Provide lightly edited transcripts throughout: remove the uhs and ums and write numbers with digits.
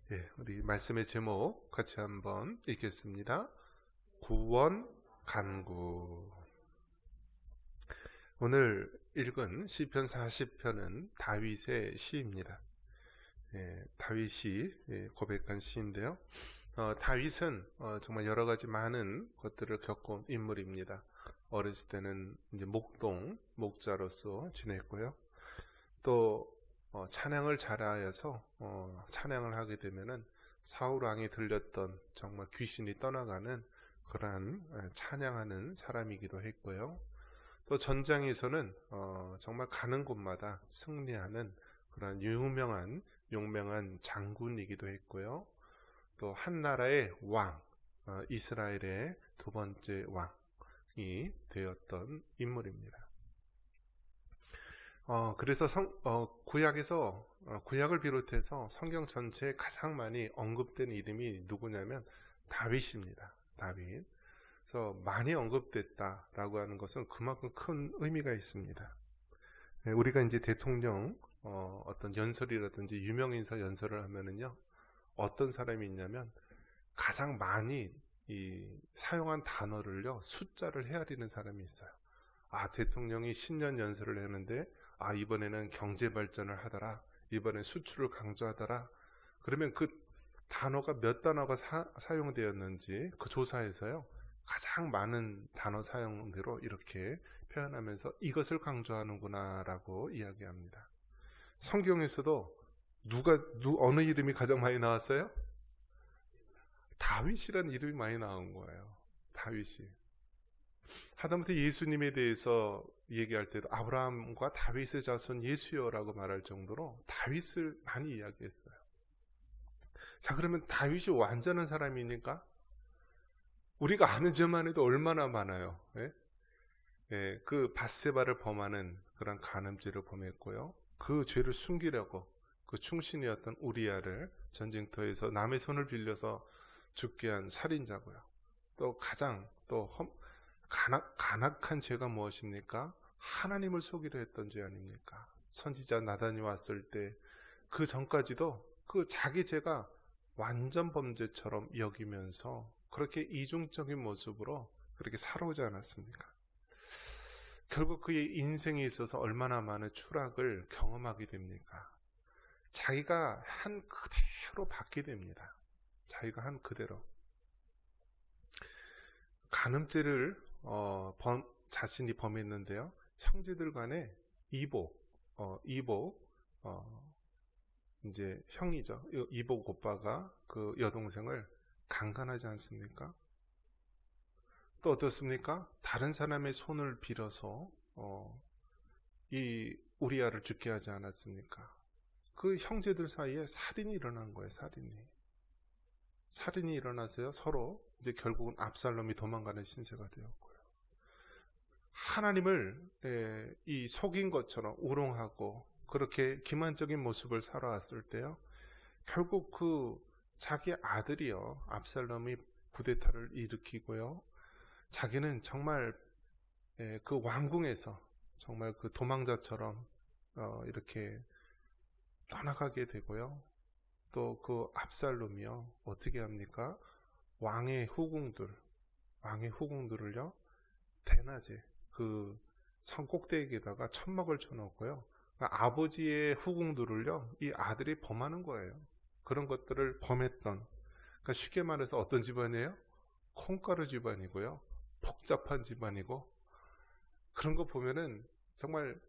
예, 우리 말씀의 제목 같이 한번 읽겠습니다. 구원 간구. 오늘 읽은 시편 40편은 다윗의 시입니다. 예, 다윗이 고백한 시인데요. 다윗은 정말 여러 가지 많은 것들을 겪어온 인물입니다. 어렸을 때는 이제 목자로서 지냈고요. 또 찬양을 잘하여서 찬양을 하게 되면은 사울 왕이 들렸던 정말 귀신이 떠나가는 그러한 찬양하는 사람이기도 했고요. 또 전장에서는 정말 가는 곳마다 승리하는 그런 용맹한 장군이기도 했고요. 또 한 나라의 왕, 이스라엘의 두 번째 왕이 되었던 인물입니다. 그래서 구약을 비롯해서 성경 전체에 가장 많이 언급된 이름이 누구냐면 다윗입니다. 다윗. 그래서 많이 언급됐다라고 하는 것은 그만큼 큰 의미가 있습니다. 우리가 이제 대통령 어떤 연설이라든지 유명인사 연설을 하면은요, 어떤 사람이 있냐면 가장 많이 사용한 단어를요, 숫자를 헤아리는 사람이 있어요. 대통령이 신년 연설을 했는데 이번에는 경제 발전을 하더라, 이번엔 수출을 강조하더라. 그러면 그 단어가 몇 단어가 사용되었는지 그 조사에서요, 가장 많은 단어 사용대로 이렇게 표현하면서 이것을 강조하는구나 라고 이야기합니다. 성경에서도 어느 이름이 가장 많이 나왔어요? 다윗이라는 이름이 많이 나온 거예요. 다윗이. 하다못해 예수님에 대해서 얘기할 때도 아브라함과 다윗의 자손 예수여라고 말할 정도로 다윗을 많이 이야기했어요. 자, 그러면 다윗이 완전한 사람이니까 우리가 아는 점만 해도 얼마나 많아요. 그 밧세바를 범하는 그런 간음죄를 범했고요. 그 죄를 숨기려고 그 충신이었던 우리아를 전쟁터에서 남의 손을 빌려서 죽게 한 살인자고요. 또 가장 간악한 죄가 무엇입니까? 하나님을 속이려 했던 죄 아닙니까? 선지자 나단이 왔을 때 그 전까지도 그 자기 죄가 완전 범죄처럼 여기면서 그렇게 이중적인 모습으로 그렇게 살아오지 않았습니까? 결국 그의 인생에 있어서 얼마나 많은 추락을 경험하게 됩니까? 자기가 한 그대로 받게 됩니다. 자기가 한 그대로. 간음죄를 자신이 범했는데요. 형제들 간에 이복, 이제 형이죠. 이복 오빠가 그 여동생을 강간하지 않습니까? 또 어떻습니까? 다른 사람의 손을 빌어서 이 우리아를 죽게 하지 않았습니까? 그 형제들 사이에 살인이 일어난 거예요. 살인이 일어나서요. 서로 이제 결국은 압살롬이 도망가는 신세가 되었고요. 하나님을 속인 것처럼 우롱하고 그렇게 기만적인 모습을 살아왔을 때요. 결국 그 자기 아들이요. 압살롬이 쿠데타를 일으키고요. 자기는 정말 그 왕궁에서 정말 그 도망자처럼 이렇게 떠나가게 되고요. 또 그 압살롬이요. 어떻게 합니까? 왕의 후궁들을요. 대낮에 그 성 꼭대기에다가 천막을 쳐놓고요. 그러니까 아버지의 후궁들을요. 이 아들이 범하는 거예요. 그런 것들을 범했던. 그러니까 쉽게 말해서 어떤 집안이에요? 콩가루 집안이고요. 복잡한 집안이고. 그런 거 보면은 정말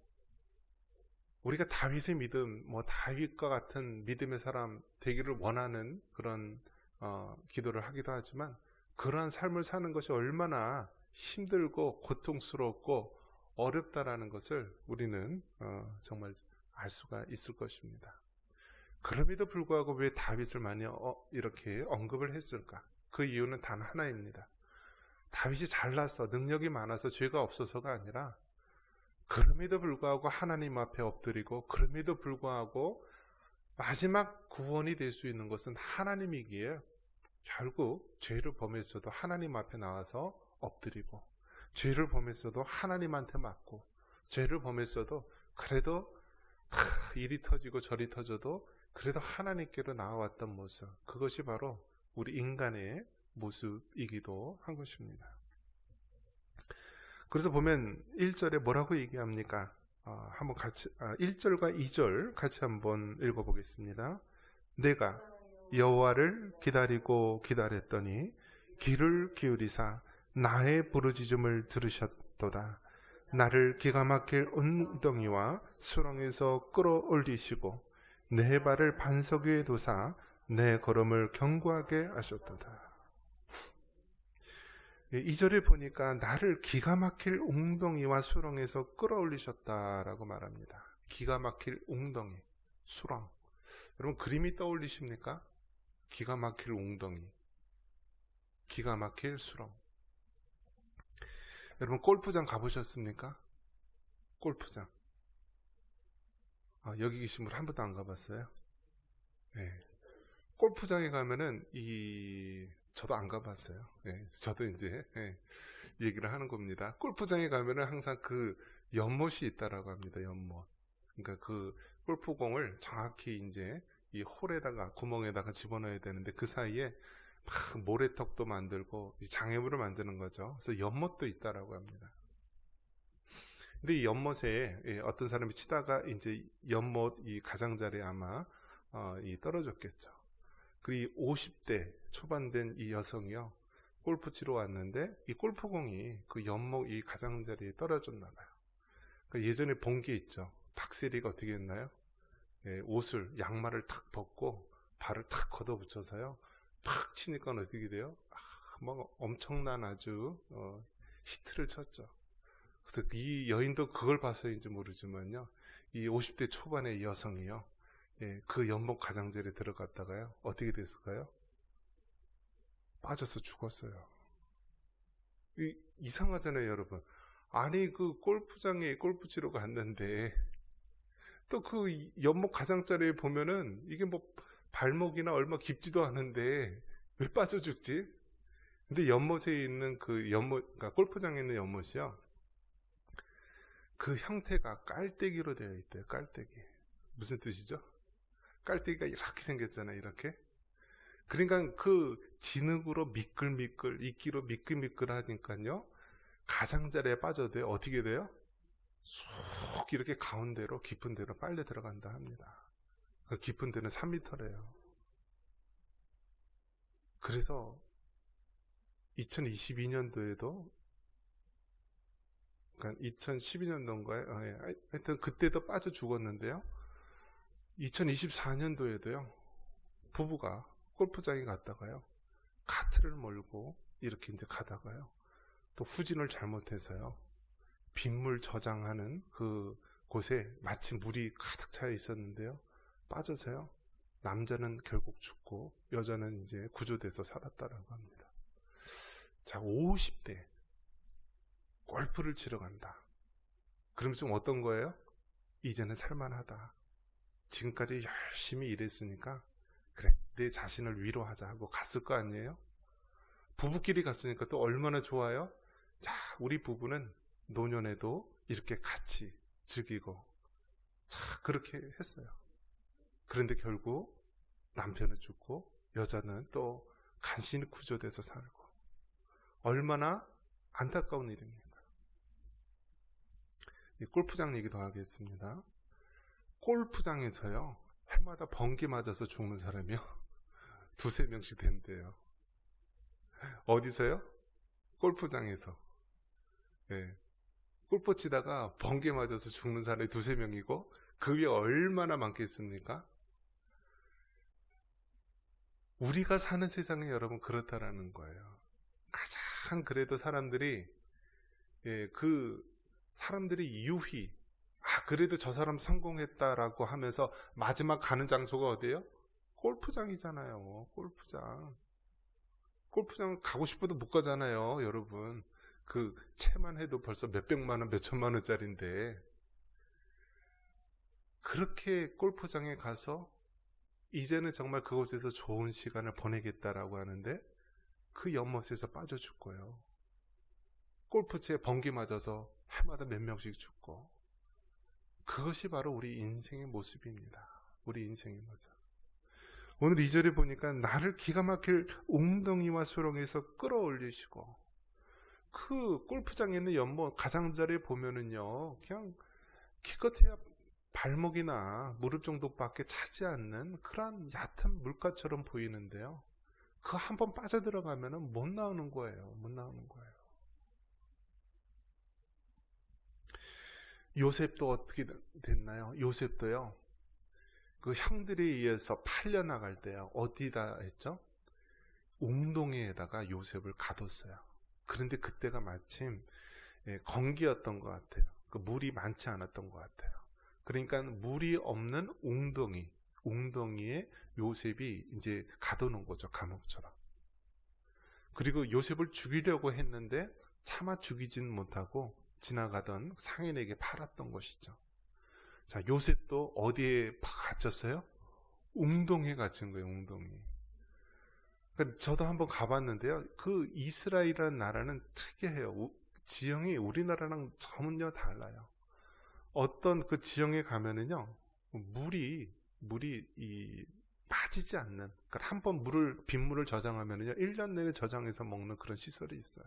우리가 다윗의 믿음, 다윗과 같은 믿음의 사람 되기를 원하는 그런 기도를 하기도 하지만 그러한 삶을 사는 것이 얼마나 힘들고 고통스럽고 어렵다라는 것을 우리는 정말 알 수가 있을 것입니다. 그럼에도 불구하고 왜 다윗을 많이 이렇게 언급을 했을까? 그 이유는 단 하나입니다. 다윗이 잘나서 능력이 많아서 죄가 없어서가 아니라 그럼에도 불구하고 하나님 앞에 엎드리고 그럼에도 불구하고 마지막 구원이 될 수 있는 것은 하나님이기에 결국 죄를 범했어도 하나님 앞에 나와서 엎드리고 죄를 범했어도 하나님한테 맞고 죄를 범했어도 그래도 일이 터지고 저리 터져도 그래도 하나님께로 나아왔던 모습, 그것이 바로 우리 인간의 모습이기도 한 것입니다. 그래서 보면 1절에 뭐라고 얘기합니까? 한번 같이 1절과 2절 같이 한번 읽어보겠습니다. 내가 여호와를 기다리고 기다렸더니 귀를 기울이사 나의 부르짖음을 들으셨도다. 나를 기가 막힐 웅덩이와 수렁에서 끌어올리시고 내 발을 반석 위에 두사 내 걸음을 견고하게 하셨도다. 2절에 보니까 나를 기가 막힐 웅덩이와 수렁에서 끌어올리셨다라고 말합니다. 기가 막힐 웅덩이, 수렁. 여러분 그림이 떠올리십니까? 기가 막힐 웅덩이, 기가 막힐 수렁. 여러분 골프장 가보셨습니까? 골프장. 여기 계신 분 한 번도 안 가봤어요? 네. 골프장에 가면은 저도 안 가봤어요. 네. 저도 이제 얘기를 하는 겁니다. 골프장에 가면은 항상 그 연못이 있다라고 합니다. 연못. 그러니까 그 골프공을 정확히 이제 이 홀에다가 구멍에다가 집어넣어야 되는데 그 사이에 막 모래턱도 만들고 장애물을 만드는 거죠. 그래서 연못도 있다라고 합니다. 근데 이 연못에 어떤 사람이 치다가 이제 연못 이 가장자리에 아마 떨어졌겠죠. 그리고 50대 초반 된 이 여성이요, 골프 치러 왔는데 이 골프공이 그 연못 이 가장자리에 떨어졌나 봐요. 그러니까 예전에 본 게 있죠. 박세리가 어떻게 했나요? 옷을 양말을 탁 벗고 발을 탁 걷어붙여서요 팍 치니까 어떻게 돼요? 막 엄청난 아주 히트를 쳤죠. 그래서 이 여인도 그걸 봐서인지 모르지만요, 이 50대 초반의 여성이요, 그 연못 가장자리에 들어갔다가요 어떻게 됐을까요? 빠져서 죽었어요. 이상하잖아요, 여러분. 아니 그 골프장에 골프 치러 갔는데 또 그 연못 가장자리에 보면은 이게 뭐 발목이나 얼마 깊지도 않은데 왜 빠져 죽지? 근데 연못에 있는 그 연못, 그러니까 골프장에 있는 연못이요, 그 형태가 깔때기로 되어 있대요. 깔때기. 무슨 뜻이죠? 깔때기가 이렇게 생겼잖아요. 이렇게. 그러니까 그 진흙으로 미끌미끌, 이끼로 미끌미끌 하니까요, 가장자리에 빠져도 어떻게 돼요? 쑥 이렇게 가운데로 깊은 데로 빨려 들어간다 합니다. 그 깊은 데는 3m래요. 그래서 2022년도에도, 그러니까 2012년도인가요? 하여튼 그때도 빠져 죽었는데요. 2024년도에도요. 부부가 골프장에 갔다가요. 카트를 몰고 이렇게 이제 가다가요. 또 후진을 잘못해서요. 빗물 저장하는 그 곳에 마치 물이 가득 차 있었는데요. 빠져서요. 남자는 결국 죽고 여자는 이제 구조돼서 살았다라고 합니다. 자, 50대 골프를 치러 간다. 그럼 좀 어떤 거예요? 이제는 살만하다. 지금까지 열심히 일했으니까 그래, 내 자신을 위로하자 하고 갔을 거 아니에요? 부부끼리 갔으니까 또 얼마나 좋아요? 자, 우리 부부는 노년에도 이렇게 같이 즐기고, 자, 그렇게 했어요. 그런데 결국 남편은 죽고 여자는 또 간신히 구조돼서 살고, 얼마나 안타까운 일입니까? 이 골프장 얘기도 하겠습니다. 골프장에서요, 해마다 번개 맞아서 죽는 사람이요, 두세 명씩 된대요. 어디서요? 골프장에서. 네. 골프 치다가 번개 맞아서 죽는 사람이 두세 명이고, 그 위에 얼마나 많겠습니까? 우리가 사는 세상에 여러분 그렇다라는 거예요. 가장 그래도 사람들이, 그 사람들이 유희, 그래도 저 사람 성공했다라고 하면서 마지막 가는 장소가 어디예요? 골프장이잖아요. 골프장. 골프장 가고 싶어도 못 가잖아요, 여러분. 그 채만 해도 벌써 몇백만 원, 몇천만 원짜리인데, 그렇게 골프장에 가서 이제는 정말 그곳에서 좋은 시간을 보내겠다라고 하는데 그 연못에서 빠져 죽고요. 골프채에 번개 맞아서 해마다 몇 명씩 죽고, 그것이 바로 우리 인생의 모습입니다. 우리 인생의 모습. 오늘 2절에 보니까 나를 기가 막힐 웅덩이와 수렁에서 끌어올리시고, 그 골프장에 있는 연못 가장자리에 보면은요, 그냥 기껏해야 발목이나 무릎 정도밖에 차지 않는 그런 얕은 물가처럼 보이는데요, 그거 한번 빠져들어가면 못 나오는 거예요. 못 나오는 거예요. 요셉도 어떻게 됐나요? 요셉도요, 그 형들에 의해서 팔려나갈 때요, 어디다 했죠? 웅덩이에다가 요셉을 가뒀어요. 그런데 그때가 마침 건기였던 것 같아요. 그 물이 많지 않았던 것 같아요. 그러니까 물이 없는 웅덩이에 요셉이 이제 가둬놓은 거죠. 감옥처럼. 그리고 요셉을 죽이려고 했는데 차마 죽이진 못하고 지나가던 상인에게 팔았던 것이죠. 자, 요셉도 어디에 갇혔어요? 웅덩이에 갇힌 거예요. 웅덩이. 저도 한번 가봤는데요, 그 이스라엘이라는 나라는 특이해요. 지형이 우리나라랑 전혀 달라요. 어떤 그 지형에 가면은요, 물이 빠지지 않는, 그러니까 한번 빗물을 저장하면은요, 1년 내내 저장해서 먹는 그런 시설이 있어요.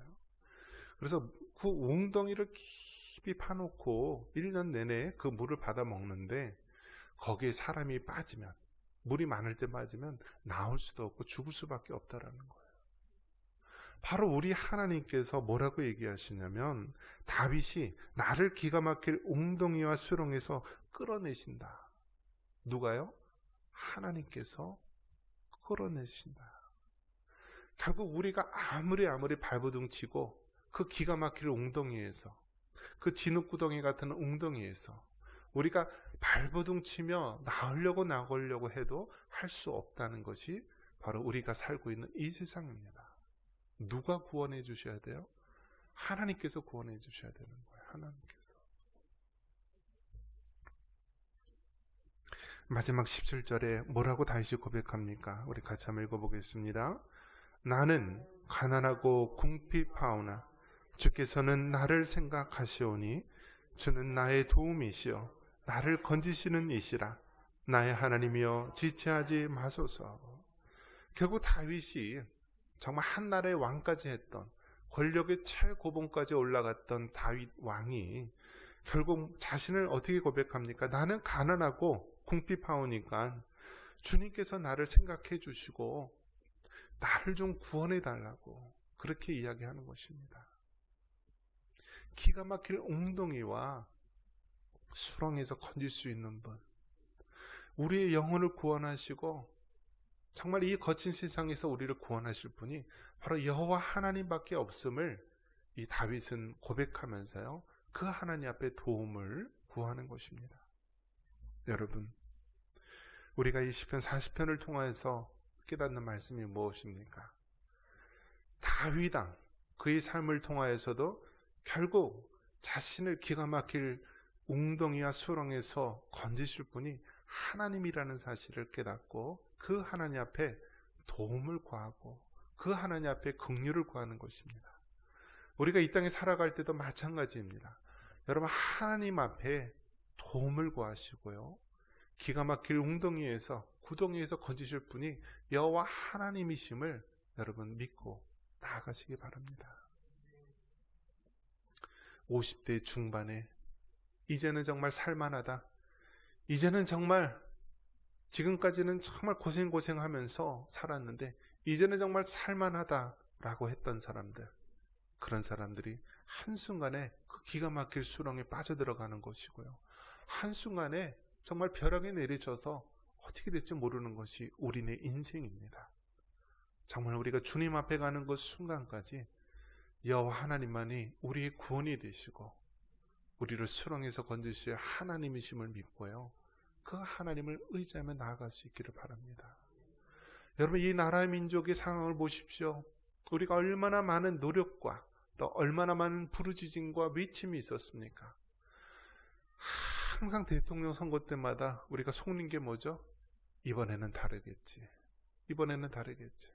그래서 그 웅덩이를 깊이 파놓고 1년 내내 그 물을 받아 먹는데, 거기에 사람이 빠지면, 물이 많을 때 빠지면 나올 수도 없고 죽을 수밖에 없다라는 거예요. 바로 우리 하나님께서 뭐라고 얘기하시냐면, 다윗이 나를 기가 막힐 웅덩이와 수렁에서 끌어내신다. 누가요? 하나님께서 끌어내신다. 결국 우리가 아무리 발버둥 치고 그 기가 막힐 웅덩이에서, 그 진흙구덩이 같은 웅덩이에서 우리가 발버둥 치며 나오려고 해도 할 수 없다는 것이 바로 우리가 살고 있는 이 세상입니다. 누가 구원해 주셔야 돼요? 하나님께서 구원해 주셔야 되는 거예요. 하나님께서. 마지막 17절에 뭐라고 다시 고백합니까? 우리 같이 한번 읽어보겠습니다. 나는 가난하고 궁핍하오나 주께서는 나를 생각하시오니 주는 나의 도움이시여 나를 건지시는 이시라. 나의 하나님이여 지체하지 마소서. 결국 다윗이 정말 한 나라의 왕까지 했던, 권력의 최고봉까지 올라갔던 다윗 왕이 결국 자신을 어떻게 고백합니까? 나는 가난하고 궁핍하오니까 주님께서 나를 생각해 주시고 나를 좀 구원해 달라고 그렇게 이야기하는 것입니다. 기가 막힐 웅덩이와 수렁에서 건질 수 있는 분, 우리의 영혼을 구원하시고 정말 이 거친 세상에서 우리를 구원하실 분이 바로 여호와 하나님밖에 없음을 이 다윗은 고백하면서요, 그 하나님 앞에 도움을 구하는 것입니다. 여러분, 우리가 이 시편 40편을 통해서 깨닫는 말씀이 무엇입니까? 다윗왕, 그의 삶을 통하여서도 결국 자신을 기가 막힐 웅덩이와 수렁에서 건지실 분이 하나님이라는 사실을 깨닫고 그 하나님 앞에 도움을 구하고 그 하나님 앞에 긍휼을 구하는 것입니다. 우리가 이 땅에 살아갈 때도 마찬가지입니다. 여러분, 하나님 앞에 도움을 구하시고요, 기가 막힐 웅덩이에서, 구덩이에서 건지실 분이 여호와 하나님이심을 여러분 믿고 나아가시기 바랍니다. 50대 중반에 이제는 정말 살만하다, 이제는 정말 지금까지는 정말 고생하면서 살았는데 이제는 정말 살만하다라고 했던 사람들, 그런 사람들이 한순간에 그 기가 막힐 수렁에 빠져들어가는 것이고요, 한순간에 정말 벼락에 내리쳐서 어떻게 될지 모르는 것이 우리네 인생입니다. 정말 우리가 주님 앞에 가는 그 순간까지 여호와 하나님만이 우리의 구원이 되시고 우리를 수렁에서 건지실 하나님이심을 믿고요, 그 하나님을 의지하며 나아갈 수 있기를 바랍니다. 여러분, 이 나라의 민족의 상황을 보십시오. 우리가 얼마나 많은 노력과 또 얼마나 많은 부르짖음과 외침이 있었습니까? 항상 대통령 선거 때마다 우리가 속는 게 뭐죠? 이번에는 다르겠지. 이번에는 다르겠지.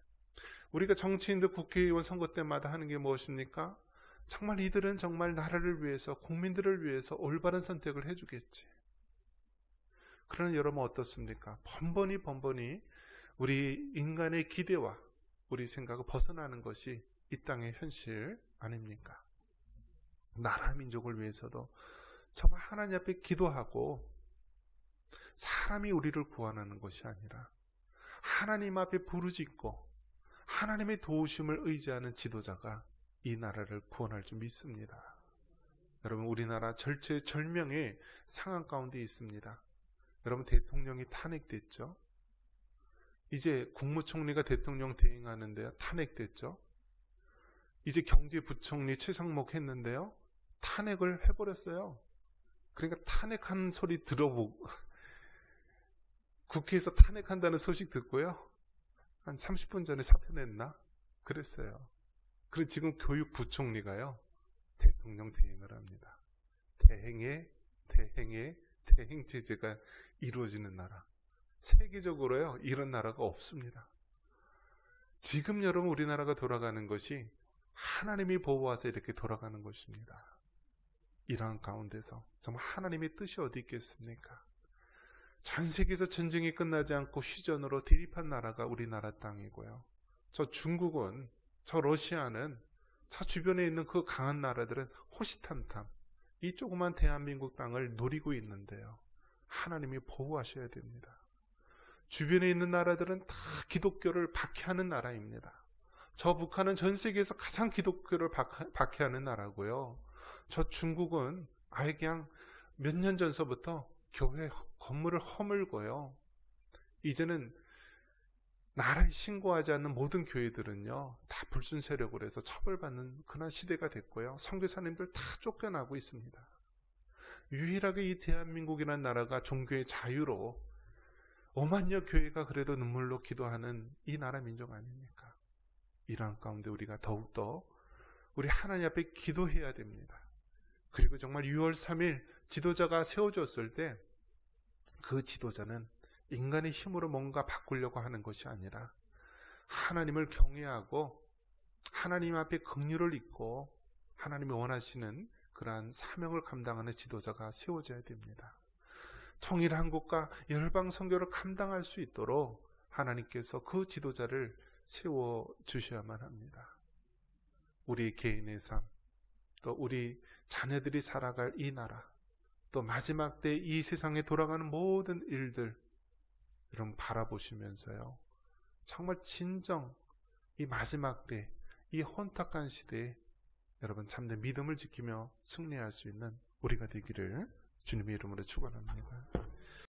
우리가 정치인들 국회의원 선거 때마다 하는 게 무엇입니까? 정말 이들은 정말 나라를 위해서, 국민들을 위해서 올바른 선택을 해주겠지. 그러나 여러분 어떻습니까? 번번이 우리 인간의 기대와 우리 생각을 벗어나는 것이 이 땅의 현실 아닙니까? 나라 민족을 위해서도 정말 하나님 앞에 기도하고 사람이 우리를 구원하는 것이 아니라 하나님 앞에 부르짖고 하나님의 도우심을 의지하는 지도자가 이 나라를 구원할 줄 믿습니다. 여러분, 우리나라 절체절명의 상황 가운데 있습니다. 여러분, 대통령이 탄핵됐죠? 이제 국무총리가 대통령 대행하는데요, 탄핵됐죠? 이제 경제부총리 최상목 했는데요, 탄핵을 해버렸어요. 그러니까 탄핵하는 소리 들어보고 국회에서 탄핵한다는 소식 듣고요, 한 30분 전에 사표 냈나? 그랬어요. 그리고 지금 교육부총리가요, 대통령 대행을 합니다. 대행 제재가 이루어지는 나라. 세계적으로요, 이런 나라가 없습니다. 지금 여러분, 우리나라가 돌아가는 것이 하나님이 보호하셔서 이렇게 돌아가는 것입니다. 이러한 가운데서 정말 하나님의 뜻이 어디 있겠습니까? 전 세계에서 전쟁이 끝나지 않고 휴전으로 대립한 나라가 우리나라 땅이고요. 저 중국은, 저 러시아는, 저 주변에 있는 그 강한 나라들은 호시탐탐 이 조그만 대한민국 땅을 노리고 있는데요, 하나님이 보호하셔야 됩니다. 주변에 있는 나라들은 다 기독교를 박해하는 나라입니다. 저 북한은 전 세계에서 가장 기독교를 박해하는 나라고요. 저 중국은 아예 그냥 몇 년 전서부터 교회 건물을 허물고요, 이제는 나라에 신고하지 않는 모든 교회들은요, 다 불순 세력으로 해서 처벌받는 그런 시대가 됐고요, 선교사님들 다 쫓겨나고 있습니다. 유일하게 이 대한민국이라는 나라가 종교의 자유로 5만여 교회가 그래도 눈물로 기도하는 이 나라 민족 아닙니까? 이러한 가운데 우리가 더욱더 우리 하나님 앞에 기도해야 됩니다. 그리고 정말 6월 3일 지도자가 세워졌을 때 그 지도자는 인간의 힘으로 뭔가 바꾸려고 하는 것이 아니라 하나님을 경외하고 하나님 앞에 긍휼을 입고 하나님이 원하시는 그러한 사명을 감당하는 지도자가 세워져야 됩니다. 통일한국과 열방 선교를 감당할 수 있도록 하나님께서 그 지도자를 세워주셔야만 합니다. 우리 개인의 삶, 또 우리 자녀들이 살아갈 이 나라, 또 마지막 때 이 세상에 돌아가는 모든 일들 여러분 바라보시면서요, 정말 진정 이 마지막 때, 이 혼탁한 시대에 여러분 참된 믿음을 지키며 승리할 수 있는 우리가 되기를 주님의 이름으로 축원합니다.